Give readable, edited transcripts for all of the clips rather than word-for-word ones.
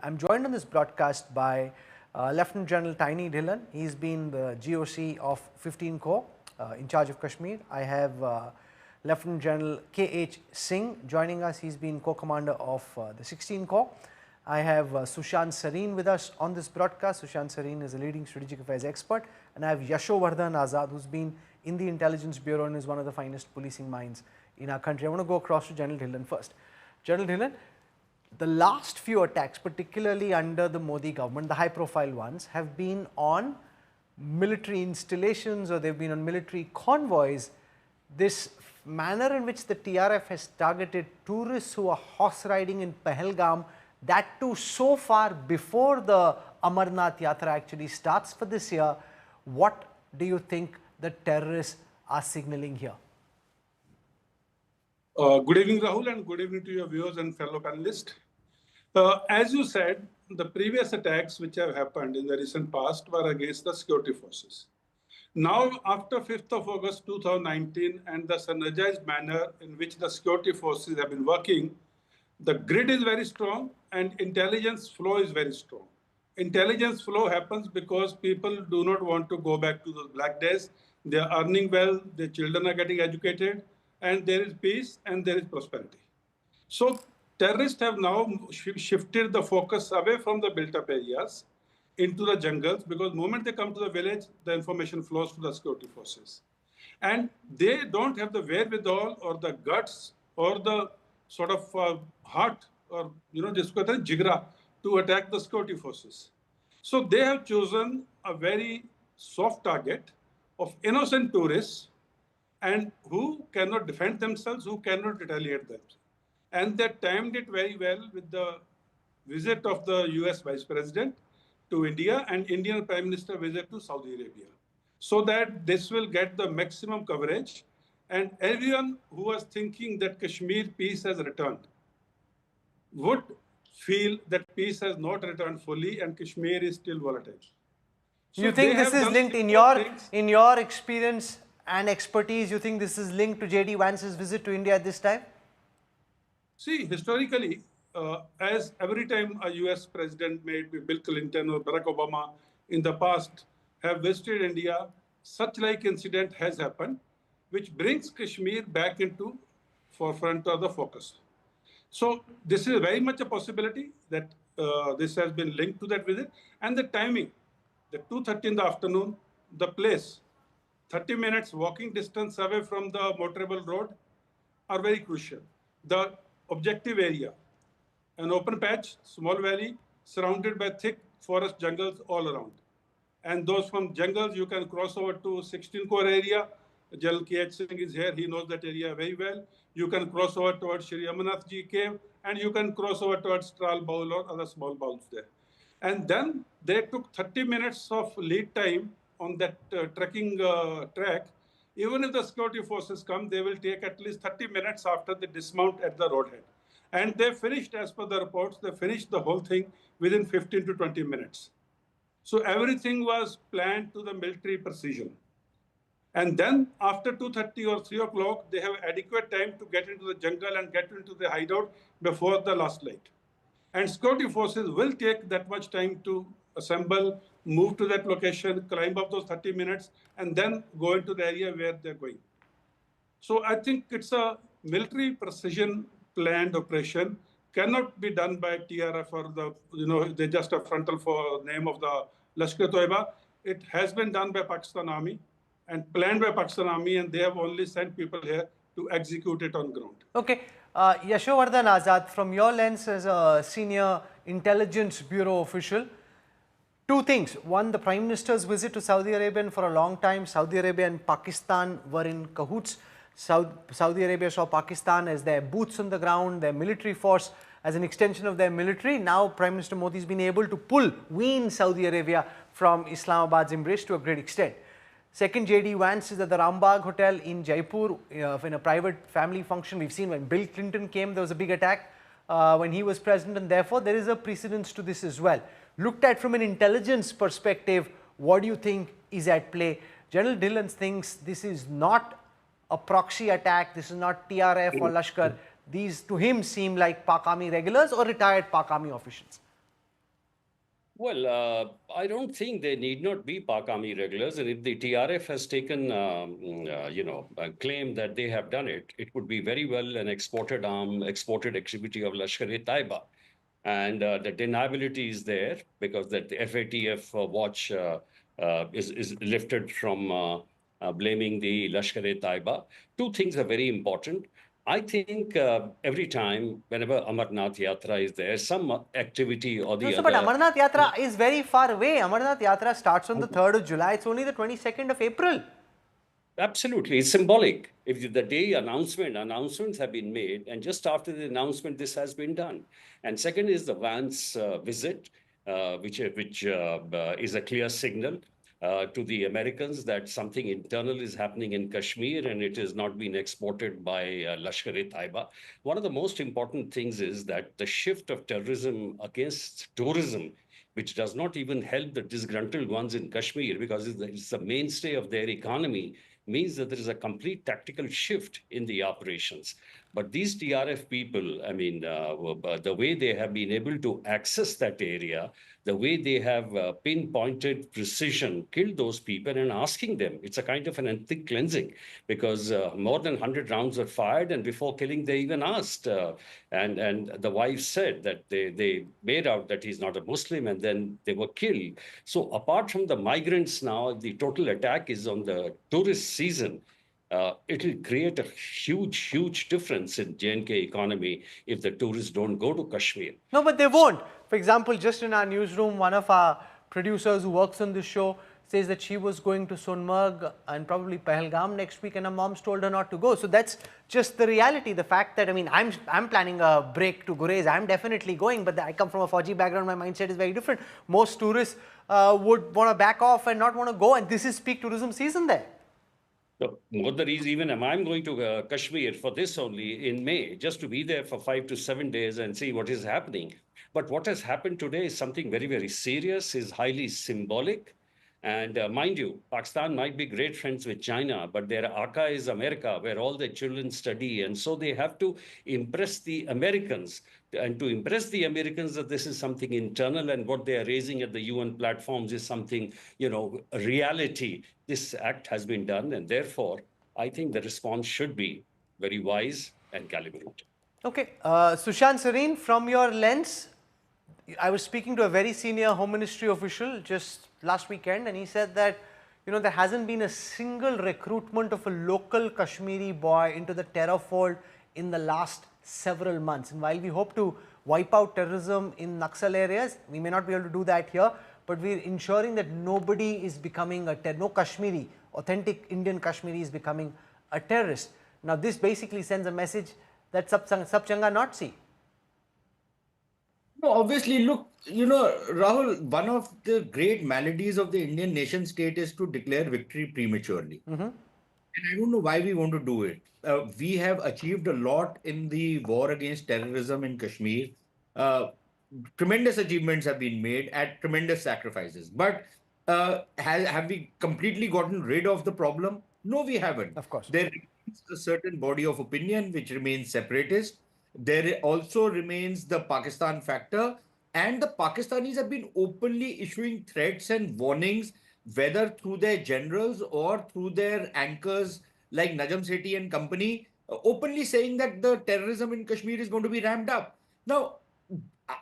I'm joined on this broadcast by Lieutenant General Tiny Dhillon. He's been the GOC of 15 Corps in charge of Kashmir. I have Lieutenant General K.H. Singh joining us. He's been co-commander of the 16 Corps. I have Sushant Sareen with us on this broadcast. Sushant Sareen is a leading strategic affairs expert. And I have Yashovardhan Azad, who's been in the Intelligence Bureau and is one of the finest policing minds in our country. I want to go across to General Dhillon first. General Dhillon, the last few attacks, particularly under the Modi government, the high-profile ones, have been on military installations or they've been on military convoys. This manner in which the TRF has targeted tourists who are horse riding in Pahalgam, that too so far before the Amarnath Yatra actually starts for this year, what do you think the terrorists are signaling here? Good evening, Rahul, and good evening to your viewers and fellow panelists. As you said, the previous attacks which have happened in the recent past were against the security forces. Now, after 5th of August 2019 and the synergized manner in which the security forces have been working, the grid is very strong and intelligence flow is very strong. Intelligence flow happens because people do not want to go back to those black days. They are earning well, their children are getting educated, and there is peace and there is prosperity. So terrorists have now shifted the focus away from the built-up areas into the jungles, because the moment they come to the village, the information flows to the security forces. And they don't have the wherewithal or the guts or the sort of heart or, jisko kehte hain jigra to attack the security forces. So they have chosen a very soft target of innocent tourists and who cannot defend themselves, who cannot retaliate them. And they timed it very well with the visit of the US Vice President to India and Indian Prime Minister visit to Saudi Arabia, so that this will get the maximum coverage. And everyone who was thinking that Kashmir peace has returned would feel that peace has not returned fully and Kashmir is still volatile. So you think this is linked in your experience and expertise, you think this is linked to J.D. Vance's visit to India at this time? See, historically, as every time a US president, maybe Bill Clinton or Barack Obama in the past, have visited India, such like incident has happened, which brings Kashmir back into forefront of the focus. So this is very much a possibility that this has been linked to that visit. And the timing, the 2:30 in the afternoon, the place, 30 minutes walking distance away from the motorable road are very crucial. The objective area, an open patch, small valley, surrounded by thick forest jungles all around. And those from jungles, you can cross over to 16 Corps area. General K.H. Singh is here, he knows that area very well. You can cross over towards Shri Amarnath Ji cave, and you can cross over towards Tral Bowl or other small bowls there. And then they took 30 minutes of lead time on that trekking track. Even if the security forces come, they will take at least 30 minutes after they dismount at the roadhead. And they finished, as per the reports, they finished the whole thing within 15 to 20 minutes. So everything was planned to the military precision. And then after 2:30 or 3 o'clock, they have adequate time to get into the jungle and get into the hideout before the last light. And security forces will take that much time to assemble, move to that location, climb up those 30 minutes, and then go into the area where they're going. So I think it's a military precision planned operation, cannot be done by TRF or they're just a frontal for name of the Lashkar-e-Toiba. It has been done by Pakistan Army and planned by Pakistan Army, and they have only sent people here to execute it on ground. Okay. Yashovardhan Azad, from your lens as a senior Intelligence Bureau official, two things. One, the Prime Minister's visit to Saudi Arabia, and for a long time, Saudi Arabia and Pakistan were in cahoots. Saudi Arabia saw Pakistan as their boots on the ground, their military force as an extension of their military. Now, Prime Minister Modi has been able to wean Saudi Arabia from Islamabad's embrace to a great extent. Second, J.D. Vance is at the Rambagh Hotel in Jaipur in a private family function. We've seen when Bill Clinton came, there was a big attack when he was president, and therefore there is a precedence to this as well. Looked at from an intelligence perspective, what do you think is at play? General Dhillon thinks this is not a proxy attack, this is not TRF or Lashkar. These to him seem like Pak Army regulars or retired Pak Army officials. Well, I don't think they need not be Pak Army regulars. And if the TRF has taken, a claim that they have done it, it would be very well an exported arm, exported activity of Lashkar-e-Taiba. And the deniability is there because that the FATF watch is lifted from blaming the Lashkar-e-Taiba. Two things are very important. I think every time, whenever Amarnath Yatra is there, some activity or No, the sir, but other. Amarnath Yatra is very far away. Amarnath Yatra starts on the 3rd of July. It's only the 22nd of April. Absolutely, it's symbolic. If the day announcements have been made, and just after the announcement, this has been done. And second is the Vance visit, which is a clear signal to the Americans that something internal is happening in Kashmir and it is not being exported by Lashkar-e-Taiba. One of the most important things is that the shift of terrorism against tourism, which does not even help the disgruntled ones in Kashmir because it's the mainstay of their economy, means that there is a complete tactical shift in the operations. But these TRF people, I mean, the way they have been able to access that area, the way they have pinpointed precision, killed those people and asking them, it's a kind of an ethnic cleansing because more than 100 rounds were fired and before killing, they even asked. And the wife said that they made out that he's not a Muslim and then they were killed. So apart from the migrants now, the total attack is on the tourist season. It will create a huge difference in J&K economy if the tourists don't go to Kashmir. No, but they won't. For example, just in our newsroom, one of our producers who works on this show says that she was going to Sonmarg and probably Pahalgam next week and her mom's told her not to go. So that's just the reality. The fact that, I mean, I'm planning a break to Gurez. I'm definitely going, but I come from a Fauji background. My mindset is very different. Most tourists would want to back off and not want to go. And this is peak tourism season there. So more the reason, even I'm going to Kashmir for this only in May, just to be there for 5 to 7 days and see what is happening. But what has happened today is something very serious, is highly symbolic. And mind you, Pakistan might be great friends with China, but their Akka is America, where all their children study. And so they have to impress the Americans. And to impress the Americans that this is something internal and what they are raising at the UN platforms is something, a reality. This act has been done. And therefore, I think the response should be very wise and calibrated. Okay. Sushant Sareen, from your lens, I was speaking to a very senior Home Ministry official just last weekend and he said that, there hasn't been a single recruitment of a local Kashmiri boy into the terror fold in the last several months. And while we hope to wipe out terrorism in Naxal areas, we may not be able to do that here, but we're ensuring that nobody is becoming no Kashmiri, authentic Indian Kashmiri is becoming a terrorist. Now this basically sends a message that Sab Changa not see. No, obviously, look, Rahul, one of the great maladies of the Indian nation state is to declare victory prematurely. And I don't know why we want to do it. We have achieved a lot in the war against terrorism in Kashmir. Tremendous achievements have been made at tremendous sacrifices. But have we completely gotten rid of the problem? No, we haven't. Of course. There remains a certain body of opinion which remains separatist. There also remains the Pakistan factor, and the Pakistanis have been openly issuing threats and warnings, whether through their generals or through their anchors like Najam Sethi and company, openly saying that the terrorism in Kashmir is going to be ramped up. Now,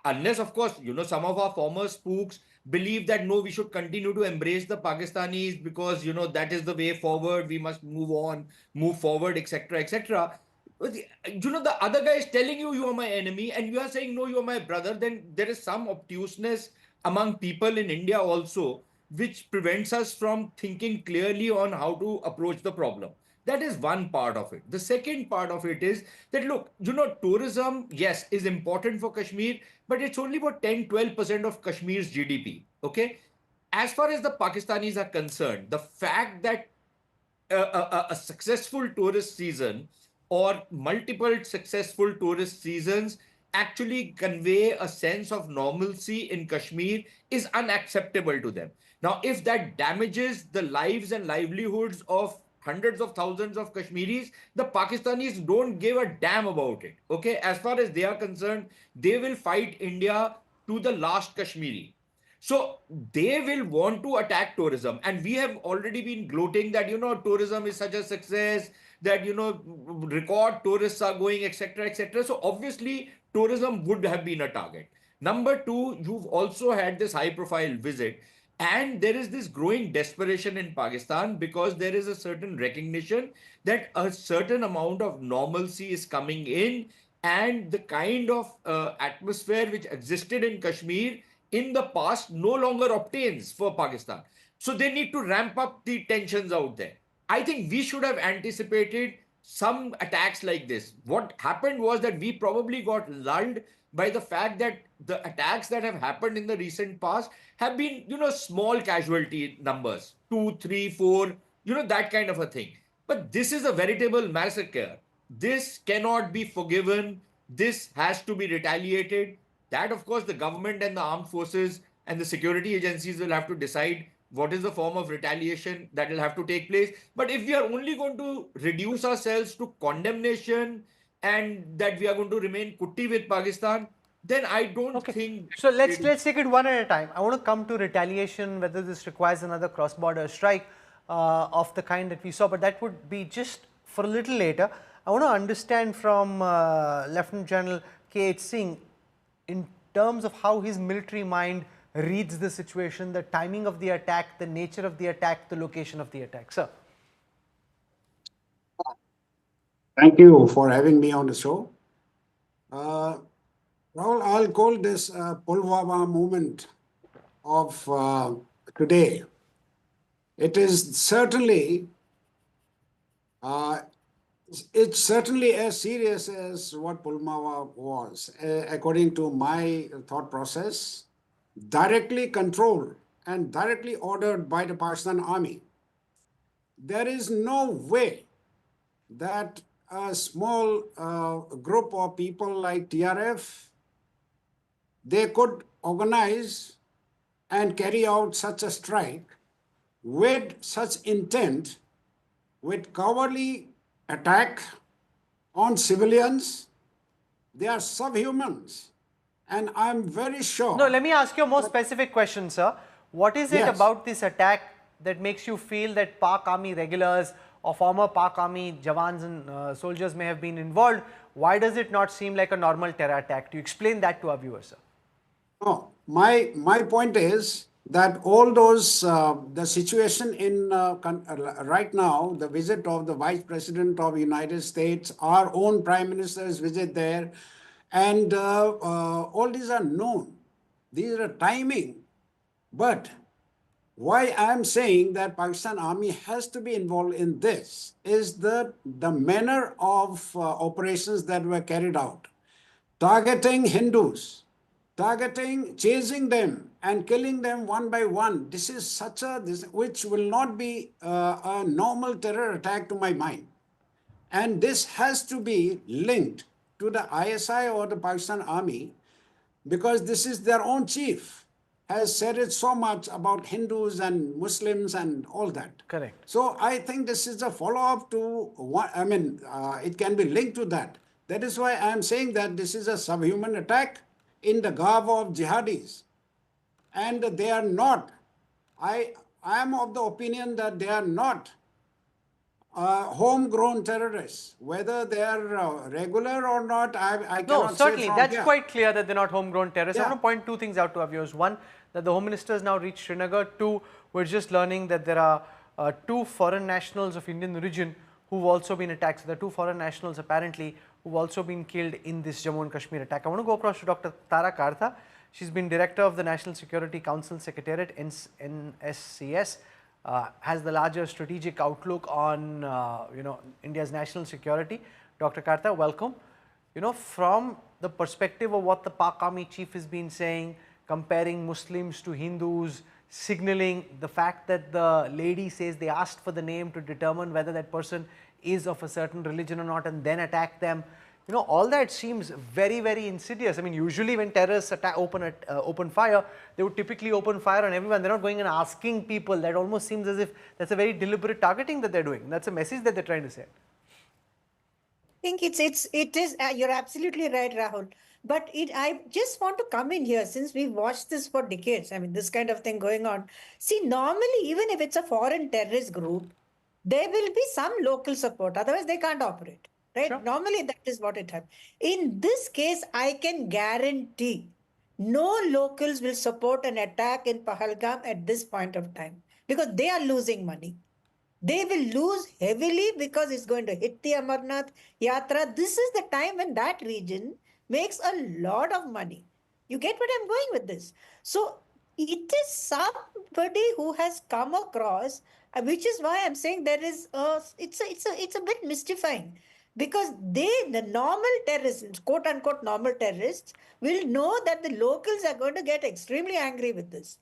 unless, of course, some of our former spooks believe that no, we should continue to embrace the Pakistanis because, that is the way forward, we must move on, move forward, etc., etc. The other guy is telling you, you are my enemy, and you are saying, no, you are my brother, then there is some obtuseness among people in India also, which prevents us from thinking clearly on how to approach the problem. That is one part of it. The second part of it is that, look, tourism, yes, is important for Kashmir, but it's only about 10-12% of Kashmir's GDP. Okay. As far as the Pakistanis are concerned, the fact that a successful tourist season or multiple successful tourist seasons actually convey a sense of normalcy in Kashmir is unacceptable to them. Now, if that damages the lives and livelihoods of hundreds of thousands of Kashmiris, the Pakistanis don't give a damn about it. Okay, as far as they are concerned, they will fight India to the last Kashmiri. So they will want to attack tourism. And we have already been gloating that, tourism is such a success, that, record tourists are going, etc., etc. So obviously, tourism would have been a target. Number two, you've also had this high profile visit. And there is this growing desperation in Pakistan because there is a certain recognition that a certain amount of normalcy is coming in, and the kind of atmosphere which existed in Kashmir in the past no longer obtains for Pakistan. So they need to ramp up the tensions out there. I think we should have anticipated some attacks like this. What happened was that we probably got lulled by the fact that the attacks that have happened in the recent past have been, small casualty numbers, 2, 3, 4, that kind of a thing. But this is a veritable massacre. This cannot be forgiven. This has to be retaliated. That, of course, the government and the armed forces and the security agencies will have to decide what is the form of retaliation that will have to take place. But if we are only going to reduce ourselves to condemnation and that we are going to remain kutti with Pakistan, then I don't think. So let's take it one at a time. I want to come to retaliation, whether this requires another cross-border strike of the kind that we saw, but that would be just for a little later. I want to understand from Lieutenant General K.H. Singh in terms of how his military mind reads the situation, the timing of the attack, the nature of the attack, the location of the attack. Sir. Thank you for having me on the show. Rahul, I'll call this Pulwama movement of today. It is certainly it's certainly as serious as what Pulwama was, according to my thought process, directly controlled and directly ordered by the Pakistan Army. There is no way that a small group of people like TRF, they could organize and carry out such a strike with such intent, with cowardly attack on civilians. They are subhumans. And I'm very sure. No, let me ask you a more specific question, sir. What is it Yes. about this attack that makes you feel that Pak Army regulars or former Pak Army Jawans and soldiers may have been involved? Why does it not seem like a normal terror attack? To explain that to our viewers, sir. No, my point is that all those, the situation in right now, the visit of the Vice President of the United States, our own Prime Minister's visit there, and all these are known. These are timing. But why I am saying that Pakistan Army has to be involved in this is the manner of operations that were carried out. Targeting Hindus, chasing them and killing them one by one. This is such a, which will not be a normal terror attack to my mind. And this has to be linked to the ISI or the Pakistan Army, because this is their own chief has said it so much about Hindus and Muslims and all that. Correct. So I think this is a follow-up to what, I mean, it can be linked to that. That is why I am saying that this is a subhuman attack in the garb of jihadis. And they are not, I am of the opinion that they are not homegrown terrorists, whether they are regular or not, I cannot No, certainly, say that's quite clear that they're not homegrown terrorists. I Yeah. want to point two things out to our viewers. One, that the Home Minister has now reached Srinagar. Two, we're just learning that there are two foreign nationals of Indian origin who've also been attacked. So there are two foreign nationals apparently who've also been killed in this Jammu and Kashmir attack. I want to go across to Dr. Tara Kartha. She's been Director of the National Security Council Secretariat, NSCS. Has the larger strategic outlook on India's national security. Dr. Kartha, welcome. From the perspective of what the Pak Army chief has been saying, comparing Muslims to Hindus, signaling the fact that the lady says they asked for the name to determine whether that person is of a certain religion or not and then attack them. All that seems very, very insidious. I mean, usually when terrorists open fire, they would typically open fire on everyone. They're not going and asking people. That almost seems as if that's a very deliberate targeting that they're doing. That's a message that they're trying to send. I think it is, you're absolutely right, Rahul. But I just want to come in here, since we've watched this for decades. I mean, this kind of thing going on. See, normally, even if it's a foreign terrorist group, there will be some local support. Otherwise, they can't operate. Right? Sure. Normally, that is what it happens. In this case, I can guarantee no locals will support an attack in Pahalgam at this point of time because they are losing money. They will lose heavily because it's going to hit the Amarnath Yatra. This is the time when that region makes a lot of money. You get what I'm going with this? So it is somebody who has come across, which is why I'm saying there is it's a bit mystifying, because the normal terrorists, quote unquote normal terrorists, will know that the locals are going to get extremely angry with this.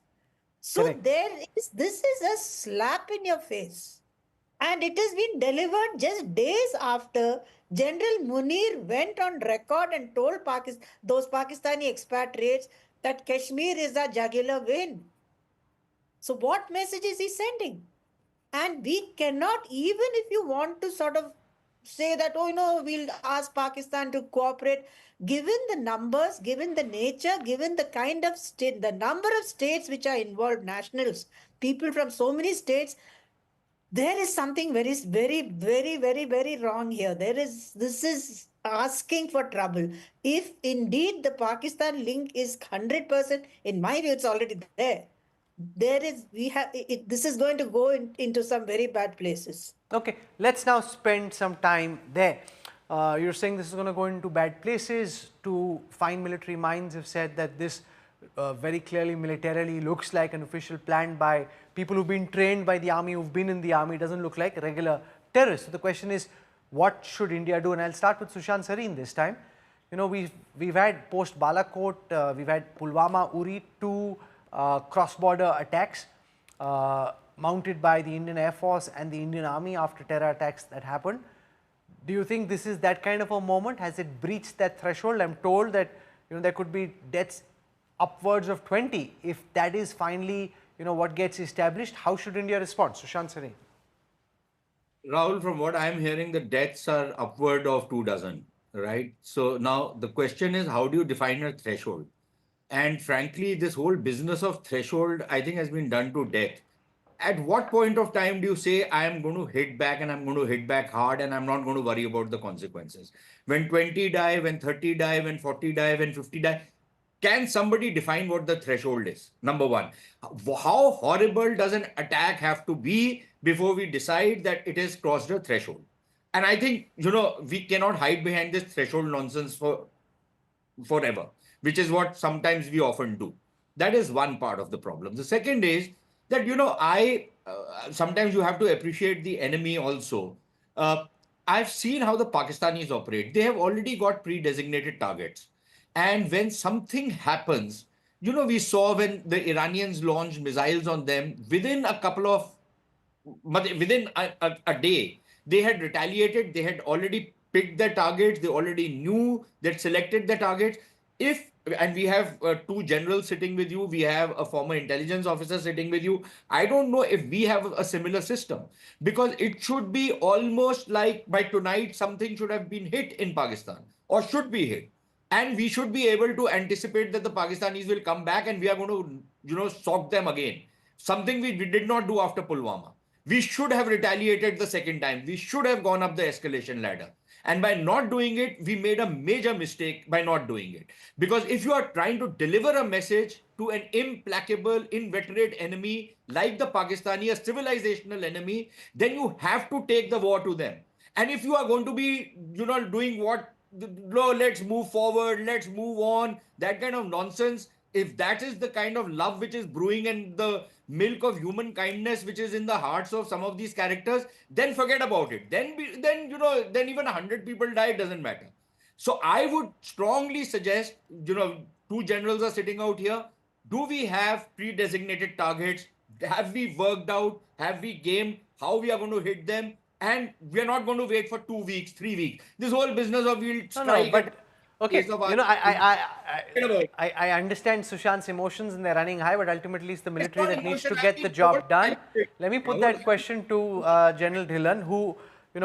So Correct. this is a slap in your face. And it has been delivered just days after General Munir went on record and told those Pakistani expatriates that Kashmir is a jugular vein. So what message is he sending? And we cannot, even if you want to sort of say that, oh, we'll ask Pakistan to cooperate, given the numbers, given the nature, given the kind of state, the number of states which are involved, nationals, people from so many states, there is something very wrong here. This is asking for trouble. If indeed the Pakistan link is 100%, in my view, it's already there. This is going to go into some very bad places. Okay, let's now spend some time there. You're saying this is going to go into bad places. To fine military minds have said that this very clearly militarily looks like an official plan by people who've been trained by the army, who've been in the army. It doesn't look like regular terrorists. So the question is, what should India do? And I'll start with Sushant Sareen this time. We've had post Balakot, we've had Pulwama, Uri, two cross-border attacks mounted by the Indian Air Force and the Indian Army after terror attacks that happened. Do you think this is that kind of a moment? Has it breached that threshold? I'm told that there could be deaths upwards of 20 if that is finally what gets established. How should India respond? Sushant Sareen. Rahul, from what I'm hearing, the deaths are upward of 24, right? So now the question is, how do you define a threshold? And frankly, this whole business of threshold, I think, has been done to death. At what point of time do you say, I am going to hit back and I'm going to hit back hard and I'm not going to worry about the consequences? When 20 die, when 30 die, when 40 die, when 50 die, can somebody define what the threshold is? Number one, how horrible does an attack have to be before we decide that it has crossed a threshold? And I think, we cannot hide behind this threshold nonsense forever, which is what sometimes we often do. That is one part of the problem. The second is that, sometimes you have to appreciate the enemy also. I've seen how the Pakistanis operate. They have already got pre-designated targets. And when something happens, we saw when the Iranians launched missiles on them, within a day, they had retaliated. They had already picked their targets. They already knew, that selected the targets. And we have two generals sitting with you. We have a former intelligence officer sitting with you. I don't know if we have a similar system, because it should be almost like by tonight, something should have been hit in Pakistan or should be hit. And we should be able to anticipate that the Pakistanis will come back and we are going to, sock them again. Something we did not do after Pulwama. We should have retaliated the second time. We should have gone up the escalation ladder. And by not doing it, we made a major mistake by not doing it. Because if you are trying to deliver a message to an implacable, inveterate enemy like the Pakistani, a civilizational enemy, then you have to take the war to them. And if you are going to be, doing what, let's move forward, let's move on, that kind of nonsense, if that is the kind of love which is brewing and the milk of human kindness which is in the hearts of some of these characters, then forget about it. Then even 100 people die, it doesn't matter. So I would strongly suggest, two generals are sitting out here. Do we have pre-designated targets? Have we worked out? Have we gamed how we are going to hit them? And we are not going to wait for 2 weeks, 3 weeks. This whole business of we'll strike. No, but okay, I understand Sushant's emotions and they're running high, but ultimately it's the military that needs to get the job done. Let me put that question to General Dhillon, who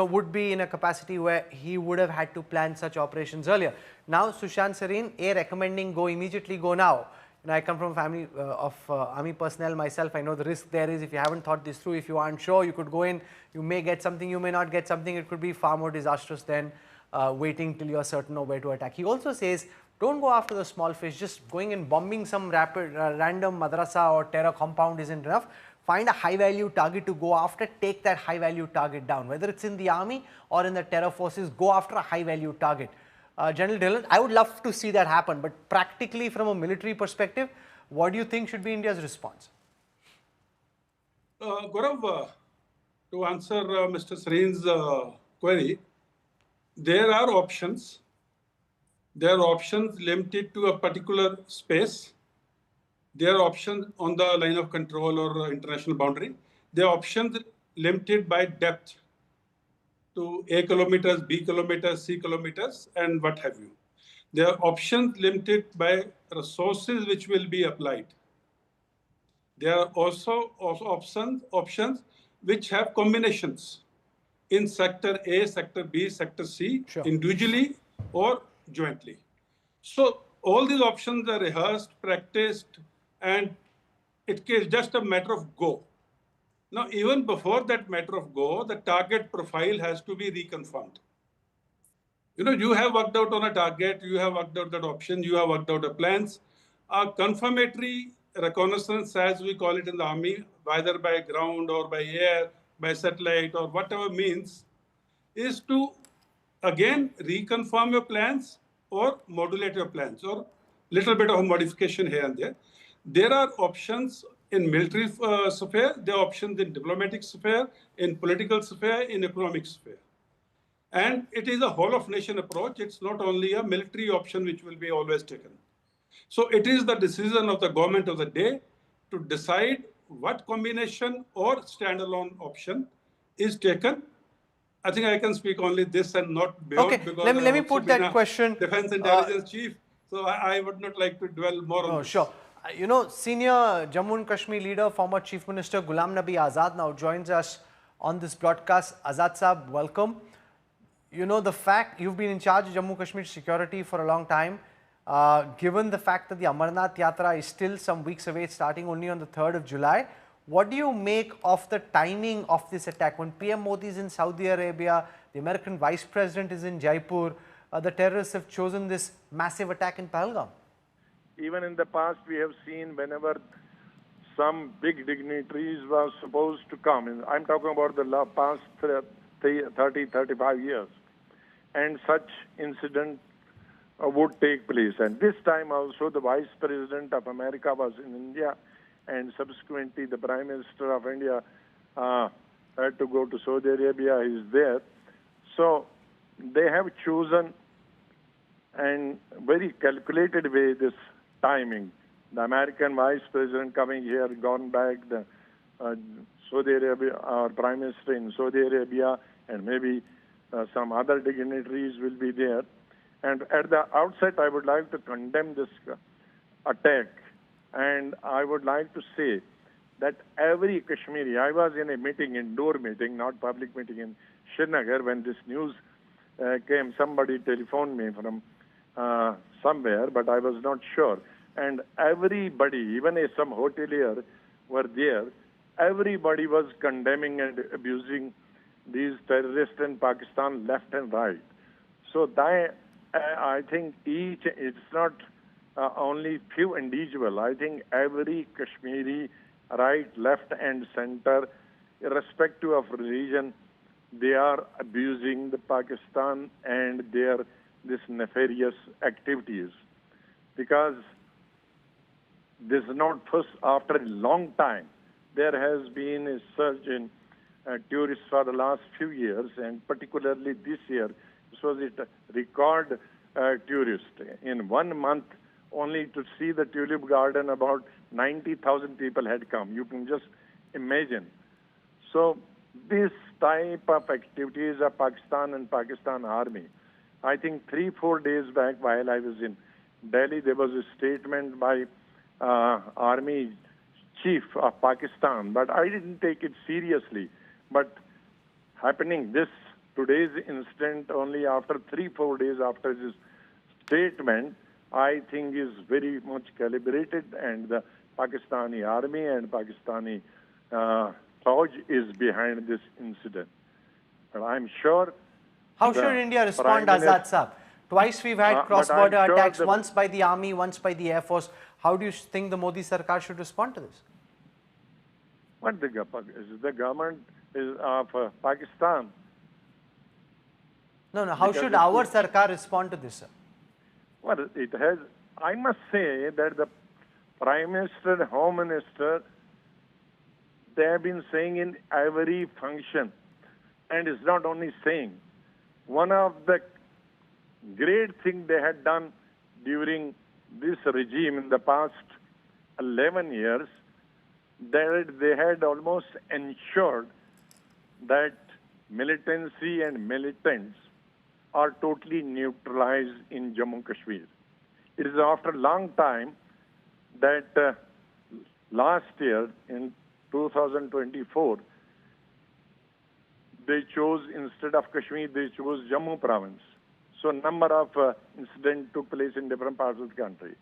would be in a capacity where he would have had to plan such operations earlier. Now, Sushant Sareen, recommending immediately go now. I come from a family of army personnel myself. I know the risk there is if you haven't thought this through, if you aren't sure, you could go in, you may get something, you may not get something. It could be far more disastrous than waiting till you're certain of where to attack. He also says, don't go after the small fish. Just going and bombing some random madrasa or terror compound isn't enough. Find a high value target to go after, take that high value target down. Whether it's in the army or in the terror forces, go after a high value target. General Dhillon, I would love to see that happen, but practically from a military perspective, what do you think should be India's response? Gaurav, to answer Mr. Sareen's query, there are options. There are options limited to a particular space. There are options on the line of control or international boundary. There are options limited by depth to A kilometers, B kilometers, C kilometers, and what have you. There are options limited by resources which will be applied. There are also options which have combinations in sector A, sector B, sector C, sure, individually or jointly. So all these options are rehearsed, practiced, and it is just a matter of go. Now, even before that matter of go, the target profile has to be reconfirmed. You have worked out on a target, you have worked out that option, you have worked out the plans. A confirmatory reconnaissance, as we call it in the army, whether by ground or by air, by satellite or whatever means, is to again reconfirm your plans or modulate your plans or little bit of a modification here and there. There are options in military sphere, there are options in diplomatic sphere, in political sphere, in economic sphere. And it is a whole of nation approach. It's not only a military option which will be always taken. So it is the decision of the government of the day to decide what combination or standalone option is taken. I think I can speak only this and not beyond. Okay, because let me put that question. Defense intelligence chief. So I would not like to dwell more on this. Sure. Senior Jammu and Kashmir leader, former Chief Minister Ghulam Nabi Azad now joins us on this broadcast. Azad Saab, welcome. The fact you've been in charge of Jammu Kashmir security for a long time, given the fact that the Amarnath Yatra is still some weeks away, starting only on the 3rd of July, what do you make of the timing of this attack? When PM Modi is in Saudi Arabia, the American Vice President is in Jaipur, the terrorists have chosen this massive attack in Pahalgam. Even in the past, we have seen whenever some big dignitaries were supposed to come, and I'm talking about the past 30, 35 years, and such incident would take place. And this time also the Vice President of America was in India, and subsequently the Prime Minister of India had to go to Saudi Arabia. He's there. So they have chosen and very calculated way this timing. The American Vice President coming here, gone back, the Saudi Arabia, our Prime Minister in Saudi Arabia, and maybe some other dignitaries will be there. And at the outset, I would like to condemn this attack. And I would like to say that every Kashmiri, I was in a meeting, indoor meeting, not public meeting in Srinagar, when this news came. Somebody telephoned me from somewhere, but I was not sure. And everybody, even some hotelier were there, everybody was condemning and abusing these terrorists in Pakistan left and right. So I think it's not only few individual. I think every Kashmiri, right, left and center, irrespective of religion, they are abusing the Pakistan and this nefarious activities. Because this is not first after a long time. There has been a surge in tourists for the last few years, and particularly this year. This was a record tourist. In 1 month, only to see the Tulip Garden, about 90,000 people had come. You can just imagine. So this type of activities of Pakistan and Pakistan Army, I think 3-4 days back while I was in Delhi, there was a statement by Army Chief of Pakistan, but I didn't take it seriously. But happening this today's incident only after 3-4 days after his statement, I think is very much calibrated, and the Pakistani army and Pakistani Fauj is behind this incident. And I'm sure. How should India respond, Azad Saab? Twice we've had cross-border sure attacks, once by the army, once by the Air Force. How do you think the Modi Sarkar should respond to this? What the government is of Pakistan? No. How should our Sarkar respond to this, sir? Well, it has. I must say that the Prime Minister and Home Minister, they have been saying in every function, and it's not only saying. One of the great things they had done during this regime in the past 11 years, that they had almost ensured that militancy and militants are totally neutralized in Jammu Kashmir. It is after a long time that last year in 2024, they chose, instead of Kashmir, they chose Jammu province. So a number of incidents took place in different parts of the country.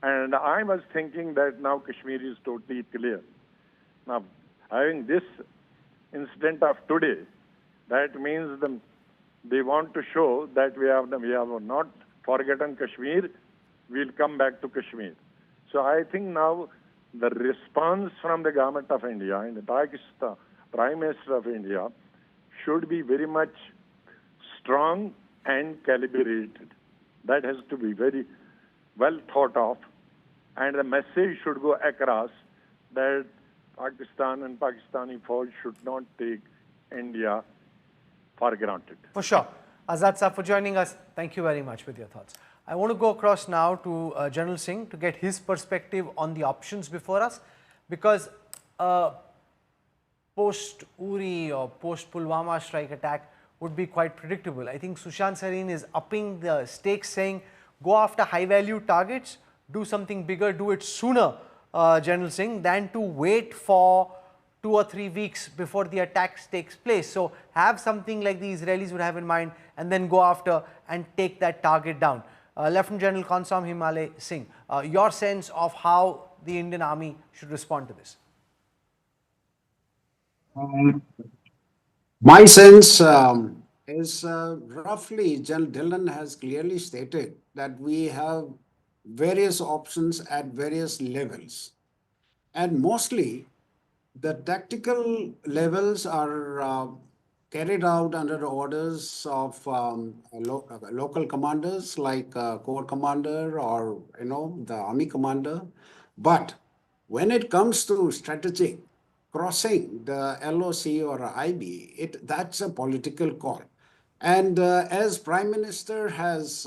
And I was thinking that now Kashmir is totally clear. Now, having this incident of today, that means they want to show that we have not forgotten Kashmir, we'll come back to Kashmir. So I think now the response from the government of India and the Pakistan Prime Minister of India should be very much strong and calibrated. That has to be very well thought of, and the message should go across that Pakistan and Pakistani force should not take India for granted. For sure. Azad Saab, for joining us, thank you very much with your thoughts. I want to go across now to General Singh to get his perspective on the options before us, because post-Uri or post-Pulwama strike attack would be quite predictable. I think Sushant Sareen is upping the stakes, saying go after high-value targets, do something bigger, do it sooner, General Singh, than to wait for 2 or 3 weeks before the attacks takes place. So have something like the Israelis would have in mind and then go after and take that target down. Lieutenant General Konsam Himalay Singh, your sense of how the Indian Army should respond to this? My sense is roughly, General Dhillon has clearly stated that we have various options at various levels. And mostly, the tactical levels are carried out under the orders of local commanders like Corps Commander or, the Army Commander. But when it comes to strategic crossing the LOC or IB, that's a political call. And as Prime Minister has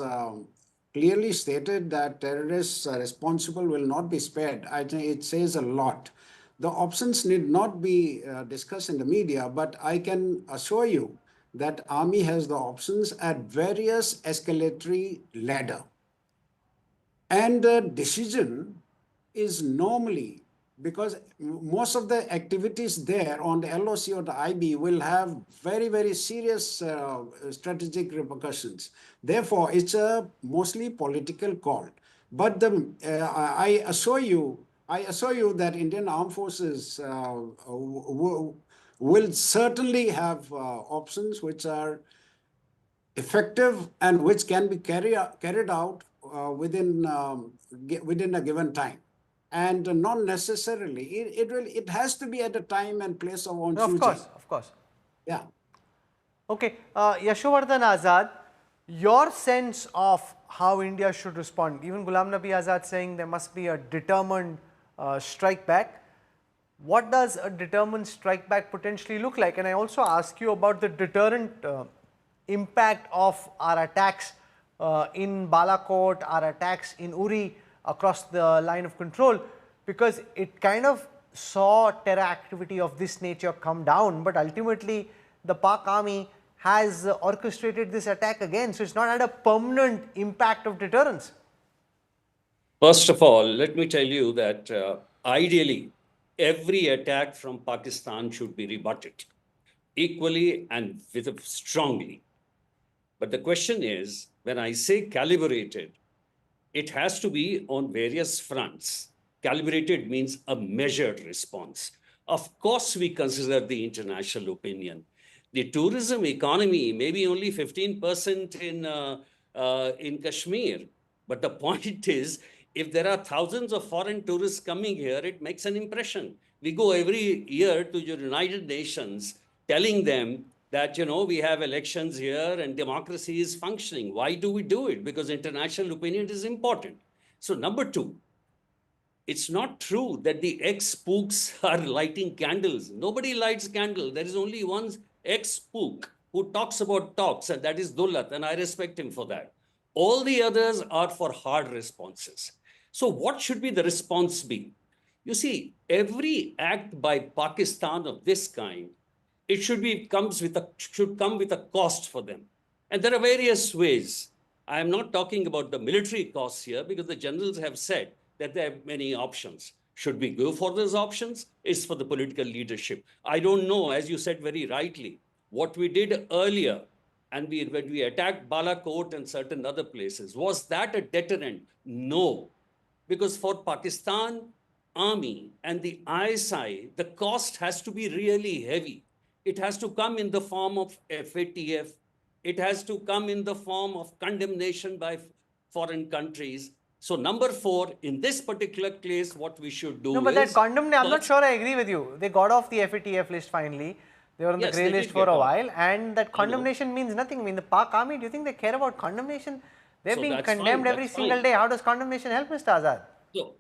clearly stated that terrorists responsible will not be spared, I think it says a lot. The options need not be discussed in the media, but I can assure you that Army has the options at various escalatory ladder. And the decision is normally, because most of the activities there on the LOC or the IB will have very, very serious strategic repercussions. Therefore, it's a mostly political call. But I assure you that Indian Armed Forces will certainly have options which are effective and which can be carried out within a given time. And not necessarily, it has to be at a time and place of own choosing. Of course. Yeah. Okay, Yashovardhan Azad, your sense of how India should respond, even Ghulam Nabi Azad saying there must be a determined strike back. What does a determined strike back potentially look like? And I also ask you about the deterrent impact of our attacks in Balakot, our attacks in Uri, across the line of control, because it kind of saw terror activity of this nature come down, but ultimately the Pak army has orchestrated this attack again, so it's not had a permanent impact of deterrence. First of all, let me tell you that ideally, every attack from Pakistan should be rebutted. equally and strongly. But the question is, when I say calibrated, it has to be on various fronts. Calibrated means a measured response. Of course, we consider the international opinion. The tourism economy may be only 15% in Kashmir. But the point is, if there are thousands of foreign tourists coming here, it makes an impression. We go every year to the United Nations telling them that, we have elections here and democracy is functioning. Why do we do it? Because international opinion is important. So number two, it's not true that the ex-spooks are lighting candles. Nobody lights candle. There is only one ex-spook who talks about talks, and that is Dullat, and I respect him for that. All the others are for hard responses. So what should be the response be? You see, every act by Pakistan of this kind, it should come with a cost for them. And there are various ways. I am not talking about the military costs here because the generals have said that there are many options. Should we go for those options? It's for the political leadership. I don't know, as you said very rightly, what we did earlier and when we attacked Balakot and certain other places, was that a deterrent? No. Because for Pakistan army and the ISI, the cost has to be really heavy. It has to come in the form of FATF. It has to come in the form of condemnation by foreign countries. So number 4, in this particular case, what we should do No, but is... that condemnation, I'm not sure I agree with you. They got off the FATF list finally. They were on the grey list for a while, and that condemnation means nothing. I mean, the Pak army, do you think they care about condemnation? They're being condemned every single day. How does condemnation help, Mr. Azad?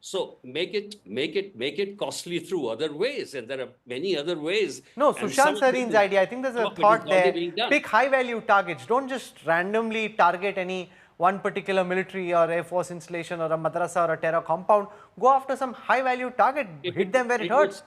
So make it costly through other ways, and there are many other ways. No, Sushant Sarin's idea, I think there's a thought there. Pick high value targets. Don't just randomly target any one particular military or air force installation or a madrasa or a terror compound. Go after some high value target. Hit them where it hurts.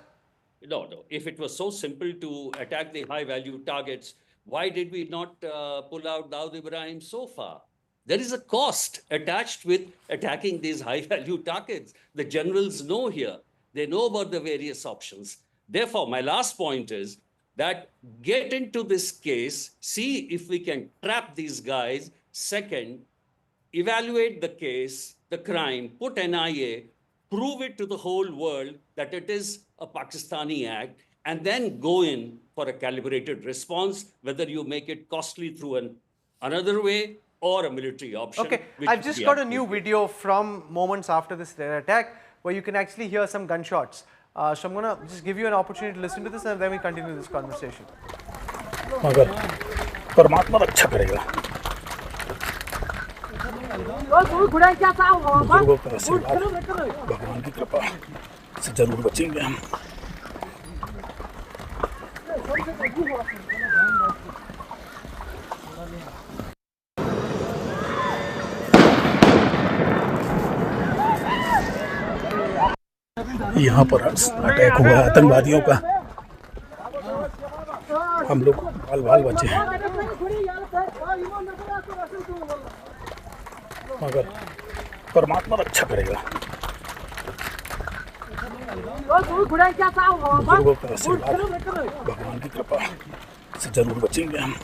No. If it was so simple to attack the high value targets, why did we not pull out Dawood Ibrahim so far? There is a cost attached with attacking these high-value targets. The generals know here. They know about the various options. Therefore, my last point is that get into this case, see if we can trap these guys. Second, evaluate the case, the crime, put NIA, prove it to the whole world that it is a Pakistani act, and then go in for a calibrated response, whether you make it costly through another way or a military option. Okay, I've just got a new video from moments after this terror attack where you can actually hear some gunshots. So I'm going to just give you an opportunity to listen to this and then we continue this conversation. मगर परमात्मा रक्षा करेगा बुजुर्गों का आशीर्वाद भगवान की कृपा से जरूर बचेंगे हम यहाँ पर अटैक हुआ है आतंकवादियों का हम लोग बाल बचे हैं मगर परमात्मा रक्षा करेगा बुजुर्गों का आशीर्वाद भगवान की कृपा से जरूर बचेंगे हम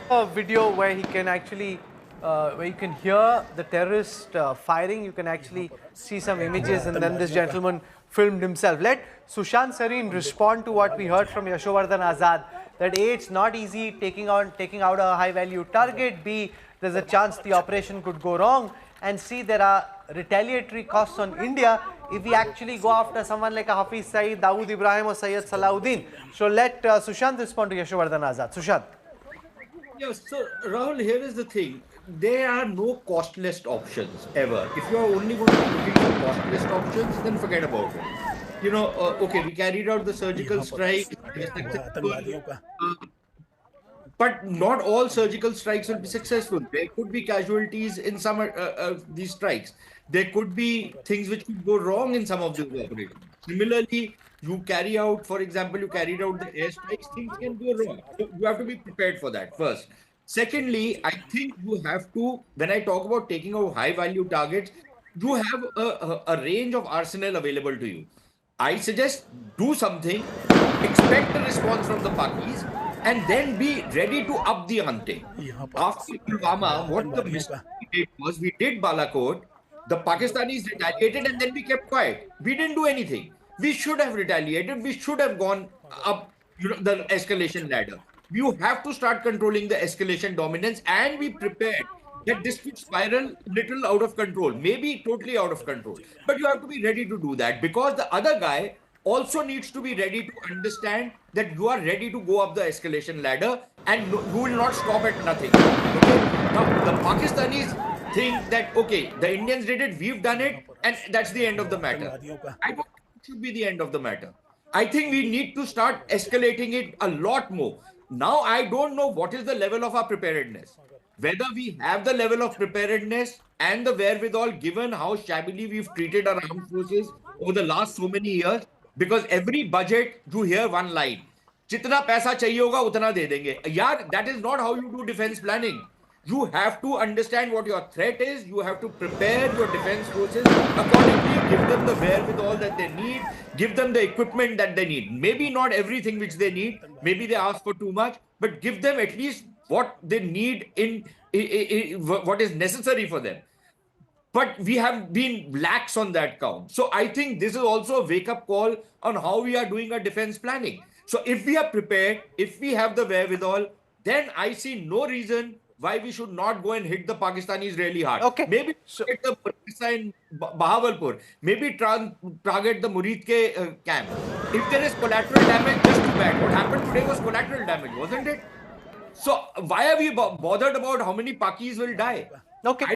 A video where he can actually, where you can hear the terrorist firing, you can actually see some images and then this gentleman filmed himself. Let Sushant Sarin respond to what we heard from Yashovardhan Azad, that A, it's not easy taking out a high value target, B, there's a chance the operation could go wrong, and C, there are retaliatory costs on India if we actually go after someone like a Hafiz Saeed, Dawood Ibrahim or Syed Salahuddin. So let Sushant respond to Yashovardhan Azad. Sushant. Yes, so Rahul, here is the thing. There are no costless options ever. If you are only going to be looking for costless options, then forget about it. You know, okay, we carried out the surgical strike. But not all surgical strikes will be successful. There could be casualties in some of these strikes. There could be things which could go wrong in some of these operations. Similarly, you carry out, for example, you carried out the airstrikes, things can go wrong. So you have to be prepared for that first. Secondly, I think you have to, when I talk about taking out high value targets, you have a range of arsenal available to you. I suggest do something, expect a response from the Pakis, and then be ready to up the ante. After Pulwama, what the mistake we did was we did Balakot, the Pakistanis retaliated, and then we kept quiet. We didn't do anything. We should have retaliated. We should have gone up, the escalation ladder. You have to start controlling the escalation dominance and be prepared that this could spiral little out of control, maybe totally out of control. But you have to be ready to do that because the other guy also needs to be ready to understand that you are ready to go up the escalation ladder and you will not stop at nothing. Okay? Now, the Pakistanis think that, okay, the Indians did it, we've done it, and that's the end of the matter. I don't think it should be the end of the matter. I think we need to start escalating it a lot more. Now, I don't know what is the level of our preparedness. Whether we have the level of preparedness and the wherewithal, given how shabbily we've treated our armed forces over the last so many years, because every budget you hear one line, जितना पैसा चाहिए होगा उतना दे देंगे. यार, that is not how you do defense planning. You have to understand what your threat is. You have to prepare your defense forces accordingly, give them the wherewithal that they need, give them the equipment that they need. Maybe not everything which they need, maybe they ask for too much, but give them at least what they need in what is necessary for them. But we have been lax on that count. So I think this is also a wake-up call on how we are doing our defense planning. So if we are prepared, if we have the wherewithal, then I see no reason why we should not go and hit the Pakistanis really hard. Okay. Maybe hit the Murisa in Bahawalpur. Maybe target the Murid ke camp. If there is collateral damage, just too bad. What happened today was collateral damage, wasn't it? So why are we bothered about how many Pakis will die? Okay.